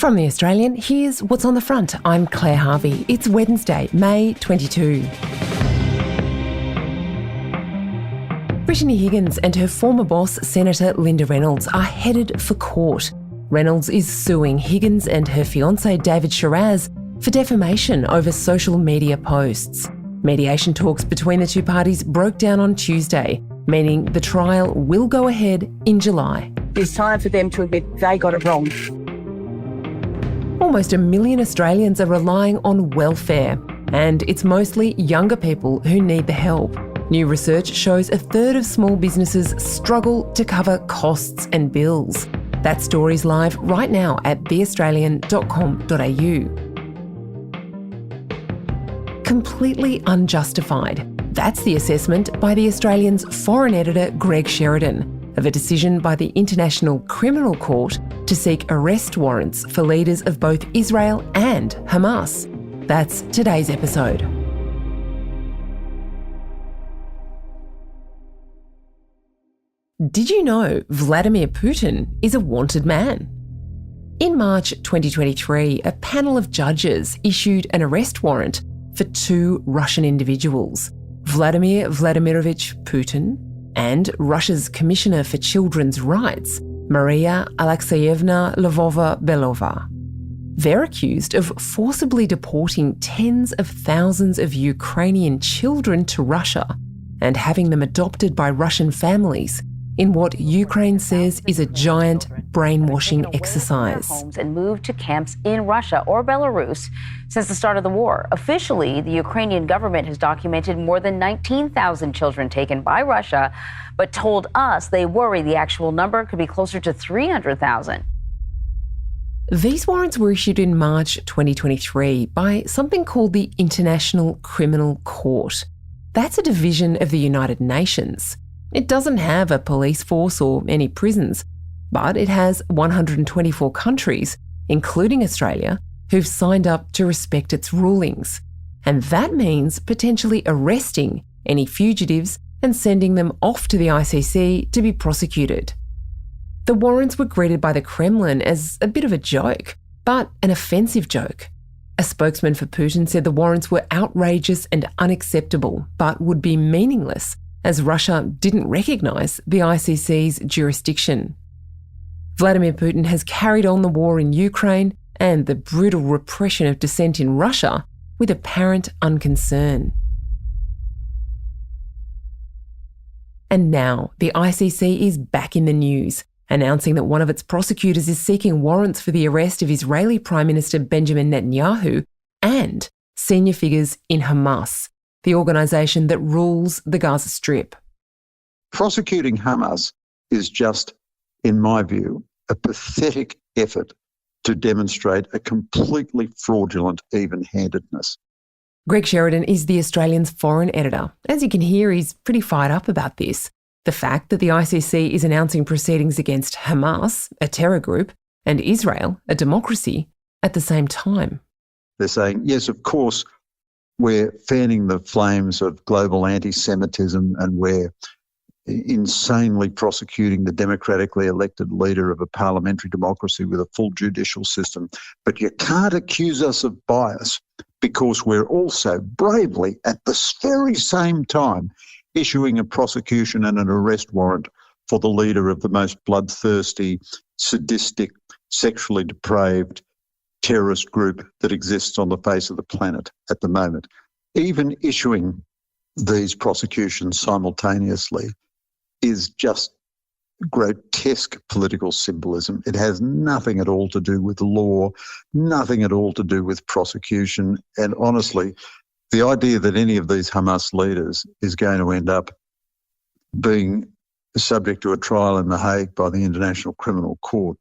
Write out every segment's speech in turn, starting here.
From The Australian, here's what's on the front. I'm Claire Harvey. It's Wednesday, May 22. Brittany Higgins and her former boss, Senator Linda Reynolds, are headed for court. Reynolds is suing Higgins and her fiancé David Shiraz for defamation over social media posts. Mediation talks between the two parties broke down on Tuesday, meaning the trial will go ahead in July. It's time for them to admit they got it wrong. Almost 1 million Australians are relying on welfare, and it's mostly younger people who need the help. New research shows a third of small businesses struggle to cover costs and bills. That story's live right now at theaustralian.com.au. Completely unjustified. That's the assessment by the Australian's foreign editor Greg Sheridan of a decision by the International Criminal Court to seek arrest warrants for leaders of both Israel and Hamas. That's today's episode. Did you know Vladimir Putin is a wanted man? In March 2023, a panel of judges issued an arrest warrant for two Russian individuals, Vladimir Vladimirovich Putin and Russia's Commissioner for Children's Rights, Maria Alexeyevna Lvova-Belova. They're accused of forcibly deporting tens of thousands of Ukrainian children to Russia and having them adopted by Russian families in what Ukraine says is a giant brainwashing exercise. Homes and moved to camps in Russia or Belarus since the start of the war. Officially, the Ukrainian government has documented more than 19,000 children taken by Russia, but told us they worry the actual number could be closer to 300,000. These warrants were issued in March 2023 by something called the International Criminal Court. That's a division of the United Nations. It doesn't have a police force or any prisons, but it has 124 countries, including Australia, who've signed up to respect its rulings. And that means potentially arresting any fugitives and sending them off to the ICC to be prosecuted. The warrants were greeted by the Kremlin as a bit of a joke, but an offensive joke. A spokesman for Putin said the warrants were outrageous and unacceptable, but would be meaningless as Russia didn't recognise the ICC's jurisdiction. Vladimir Putin has carried on the war in Ukraine and the brutal repression of dissent in Russia with apparent unconcern. And now the ICC is back in the news, announcing that one of its prosecutors is seeking warrants for the arrest of Israeli Prime Minister Benjamin Netanyahu and senior figures in Hamas, the organisation that rules the Gaza Strip. Prosecuting Hamas is just, in my view, a pathetic effort to demonstrate a completely fraudulent even-handedness. Greg Sheridan is the Australian's foreign editor. As you can hear, he's pretty fired up about this. The fact that the ICC is announcing proceedings against Hamas, a terror group, and Israel, a democracy, at the same time. They're saying, yes, of course, we're fanning the flames of global anti-Semitism and we're insanely prosecuting the democratically elected leader of a parliamentary democracy with a full judicial system. But you can't accuse us of bias because we're also bravely, at the very same time, issuing a prosecution and an arrest warrant for the leader of the most bloodthirsty, sadistic, sexually depraved terrorist group that exists on the face of the planet at the moment. Even issuing these prosecutions simultaneously is just grotesque political symbolism. It has nothing at all to do with law, nothing at all to do with prosecution. And honestly, the idea that any of these Hamas leaders is going to end up being subject to a trial in The Hague by the International Criminal Court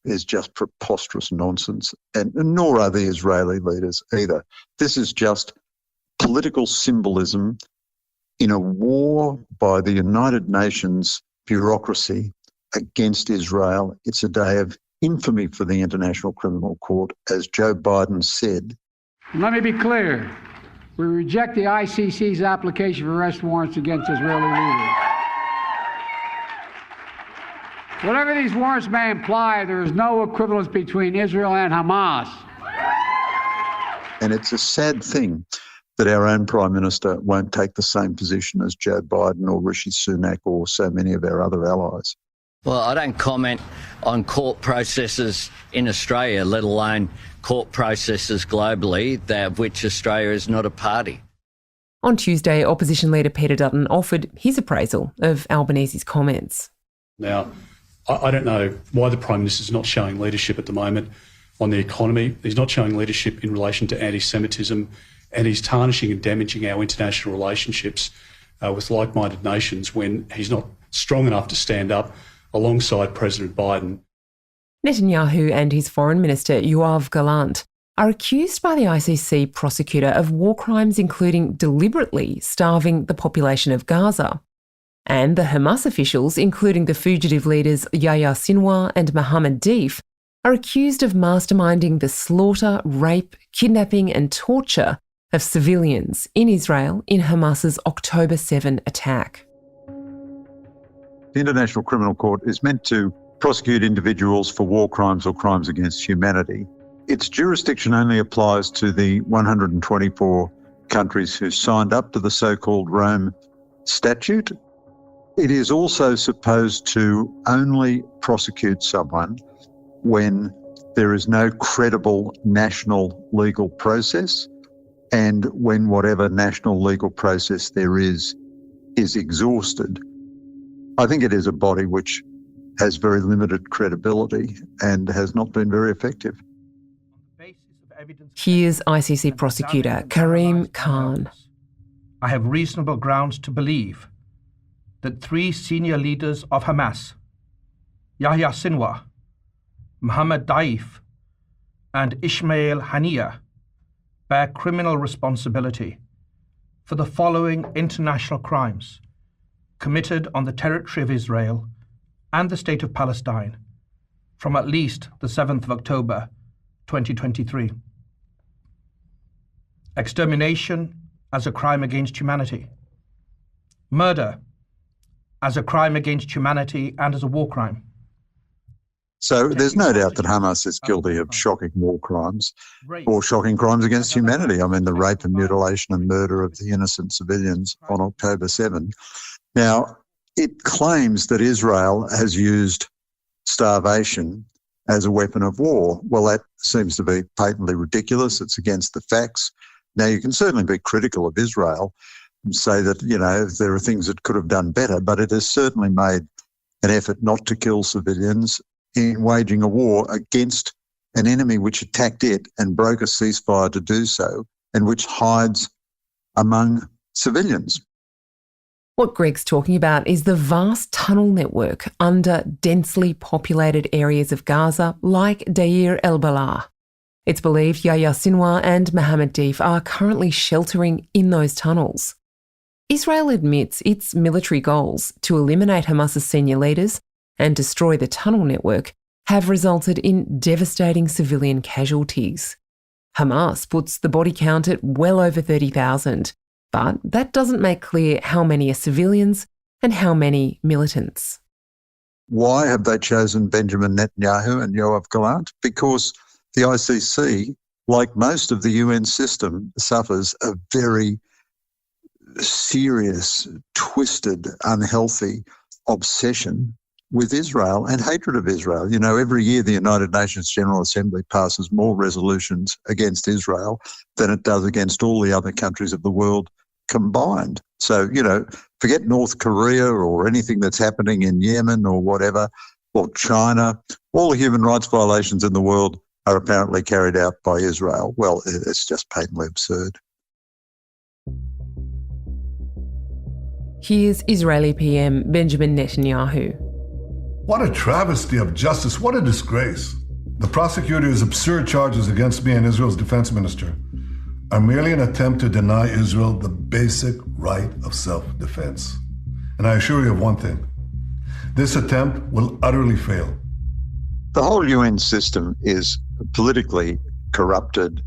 is just preposterous nonsense, and nor are the Israeli leaders either. This is just political symbolism in a war by the United Nations bureaucracy against Israel. It's a day of infamy for the International Criminal Court, as Joe Biden said. Let me be clear. We reject the ICC's application for arrest warrants against Israeli leaders. Whatever these warrants may imply, there is no equivalence between Israel and Hamas. And it's a sad thing that our own Prime Minister won't take the same position as Joe Biden or Rishi Sunak or so many of our other allies. Well, I don't comment on court processes in Australia, let alone court processes globally, of which Australia is not a party. On Tuesday, opposition leader Peter Dutton offered his appraisal of Albanese's comments. Now, I don't know why the Prime Minister's not showing leadership at the moment on the economy. He's not showing leadership in relation to anti-Semitism, and he's tarnishing and damaging our international relationships with like-minded nations when he's not strong enough to stand up alongside President Biden. Netanyahu and his foreign minister Yoav Gallant are accused by the ICC prosecutor of war crimes including deliberately starving the population of Gaza. And the Hamas officials, including the fugitive leaders Yahya Sinwar and Mohammed Deif, are accused of masterminding the slaughter, rape, kidnapping and torture of civilians in Israel in Hamas's October 7 attack. The International Criminal Court is meant to prosecute individuals for war crimes or crimes against humanity. Its jurisdiction only applies to the 124 countries who signed up to the so-called Rome Statute. It is also supposed to only prosecute someone when there is no credible national legal process and when whatever national legal process there is exhausted. I think it is a body which has very limited credibility and has not been very effective. Here's ICC prosecutor Karim Khan. I have reasonable grounds to believe that 3 senior leaders of Hamas, Yahya Sinwar, Mohammed Deif, and Ismail Haniyeh, bear criminal responsibility for the following international crimes committed on the territory of Israel and the State of Palestine from at least the 7th of October, 2023. Extermination as a crime against humanity. Murder as a crime against humanity and as a war crime. So there's no doubt that Hamas is guilty of shocking war crimes or shocking crimes against humanity. I mean, the rape and mutilation and murder of the innocent civilians on October 7. Now, it claims that Israel has used starvation as a weapon of war. Well, that seems to be patently ridiculous. It's against the facts. Now, you can certainly be critical of Israel and say that, you know, there are things it could have done better, but it has certainly made an effort not to kill civilians in waging a war against an enemy which attacked it and broke a ceasefire to do so and which hides among civilians. What Greg's talking about is the vast tunnel network under densely populated areas of Gaza like Deir el-Balah. It's believed Yahya Sinwar and Mohammed Deif are currently sheltering in those tunnels. Israel admits its military goals to eliminate Hamas's senior leaders and destroy the tunnel network have resulted in devastating civilian casualties. Hamas puts the body count at well over 30,000, but that doesn't make clear how many are civilians and how many militants. Why have they chosen Benjamin Netanyahu and Yoav Gallant? Because the ICC, like most of the UN system, suffers a very serious, twisted, unhealthy obsession with Israel and hatred of Israel. You know, every year the United Nations General Assembly passes more resolutions against Israel than it does against all the other countries of the world combined. So, you know, forget North Korea or anything that's happening in Yemen or whatever, or China. All the human rights violations in the world are apparently carried out by Israel. Well, it's just patently absurd. Here's Israeli PM Benjamin Netanyahu. What a travesty of justice. What a disgrace. The prosecutor's absurd charges against me and Israel's defense minister are merely an attempt to deny Israel the basic right of self-defense. And I assure you of one thing. This attempt will utterly fail. The whole UN system is politically corrupted,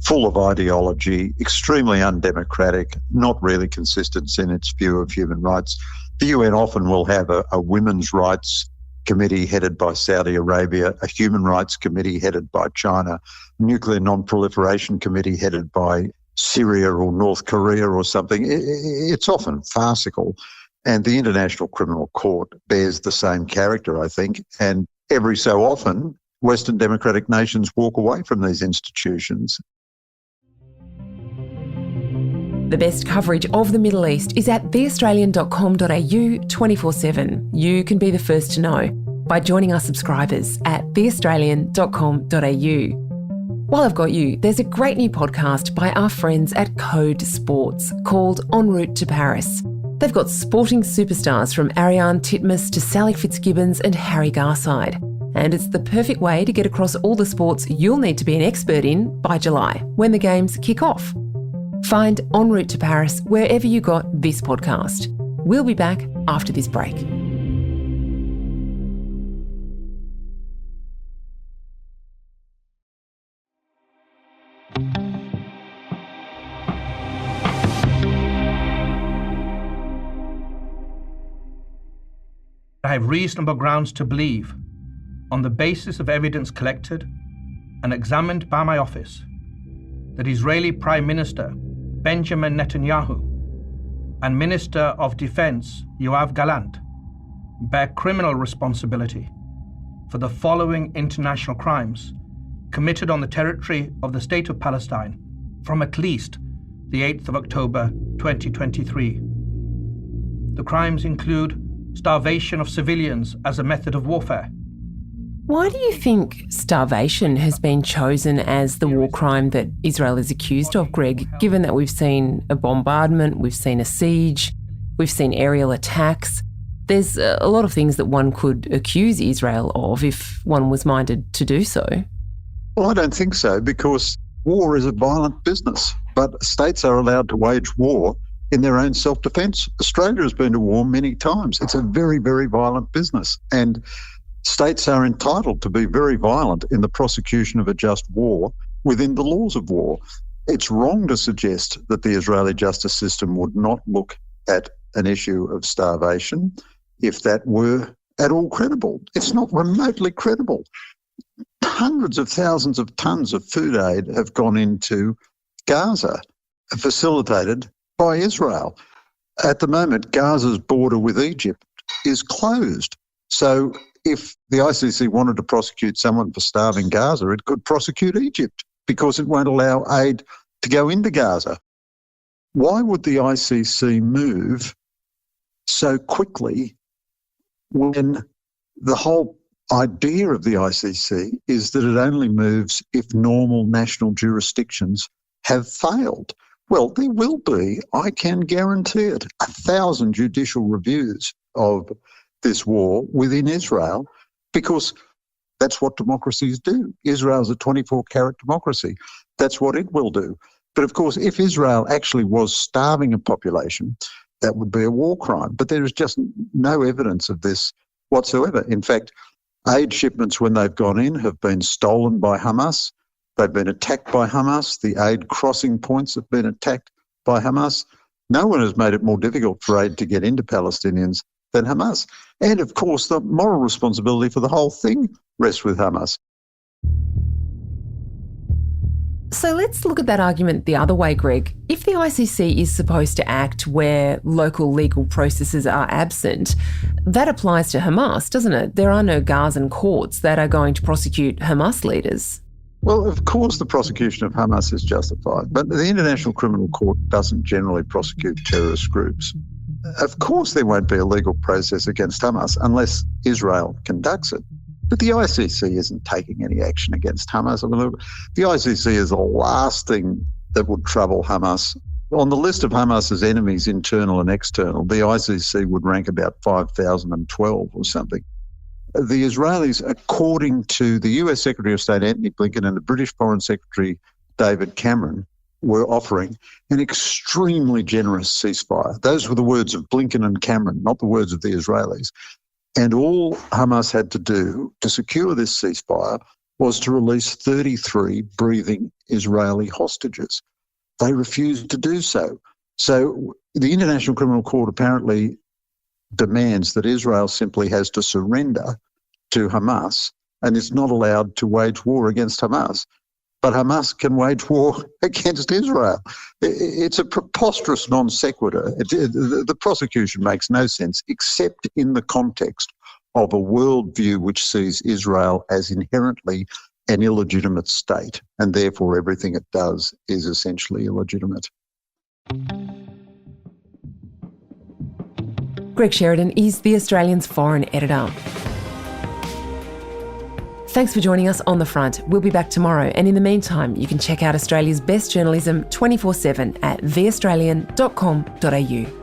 full of ideology, extremely undemocratic, not really consistent in its view of human rights. The UN often will have a women's rights committee headed by Saudi Arabia, a human rights committee headed by China, nuclear non-proliferation committee headed by Syria or North Korea or something. It's often farcical. And the International Criminal Court bears the same character, I think. And every so often, Western democratic nations walk away from these institutions. The best coverage of the Middle East is at theaustralian.com.au 24/7. You can be the first to know by joining our subscribers at theaustralian.com.au. While I've got you, there's a great new podcast by our friends at Code Sports called En route to Paris. They've got sporting superstars from Ariarne Titmus to Sally Fitzgibbons and Harry Garside. And it's the perfect way to get across all the sports you'll need to be an expert in by July, when the games kick off. Find En route to Paris wherever you got this podcast. We'll be back after this break. I have reasonable grounds to believe, on the basis of evidence collected and examined by my office, that Israeli Prime Minister Benjamin Netanyahu and Minister of Defense Yoav Gallant bear criminal responsibility for the following international crimes committed on the territory of the State of Palestine from at least the 8th of October 2023. The crimes include starvation of civilians as a method of warfare. Why do you think starvation has been chosen as the war crime that Israel is accused of, Greg, given that we've seen a bombardment, we've seen a siege, we've seen aerial attacks? There's a lot of things that one could accuse Israel of if one was minded to do so. Well, I don't think so, because war is a violent business, but states are allowed to wage war in their own self-defence. Australia has been to war many times. It's a very, very violent business. And states are entitled to be very violent in the prosecution of a just war within the laws of war. It's wrong to suggest that the Israeli justice system would not look at an issue of starvation if that were at all credible. It's not remotely credible. Hundreds of thousands of tonnes of food aid have gone into Gaza, facilitated by Israel. At the moment, Gaza's border with Egypt is closed. So if the ICC wanted to prosecute someone for starving Gaza, it could prosecute Egypt because it won't allow aid to go into Gaza. Why would the ICC move so quickly when the whole idea of the ICC is that it only moves if normal national jurisdictions have failed? Well, there will be, I can guarantee it, 1,000 judicial reviews of this war within Israel, because that's what democracies do. Israel's a 24-carat democracy. That's what it will do. But of course, if Israel actually was starving a population, that would be a war crime. But there is just no evidence of this whatsoever. In fact, aid shipments, when they've gone in, have been stolen by Hamas. They've been attacked by Hamas. The aid crossing points have been attacked by Hamas. No one has made it more difficult for aid to get into Palestinians than Hamas. And of course, the moral responsibility for the whole thing rests with Hamas. So let's look at that argument the other way, Greg. If the ICC is supposed to act where local legal processes are absent, that applies to Hamas, doesn't it? There are no Gazan courts that are going to prosecute Hamas leaders. Well, of course the prosecution of Hamas is justified, but the International Criminal Court doesn't generally prosecute terrorist groups. Of course there won't be a legal process against Hamas unless Israel conducts it. But the ICC isn't taking any action against Hamas. I mean, look, the ICC is the last thing that would trouble Hamas. On the list of Hamas's enemies, internal and external, the ICC would rank about 5,012 or something. The Israelis, according to the US Secretary of State Antony Blinken and the British Foreign Secretary David Cameron, were offering an extremely generous ceasefire. Those were the words of Blinken and Cameron, not the words of the Israelis. And all Hamas had to do to secure this ceasefire was to release 33 breathing Israeli hostages. They refused to do so. So the International Criminal Court apparently demands that Israel simply has to surrender to Hamas and is not allowed to wage war against Hamas. But Hamas can wage war against Israel. It's a preposterous non sequitur. The prosecution makes no sense except in the context of a worldview which sees Israel as inherently an illegitimate state, and therefore everything it does is essentially illegitimate. Greg Sheridan is The Australian's foreign editor. Thanks for joining us on The Front. We'll be back tomorrow, and in the meantime, you can check out Australia's best journalism 24/7 at theaustralian.com.au.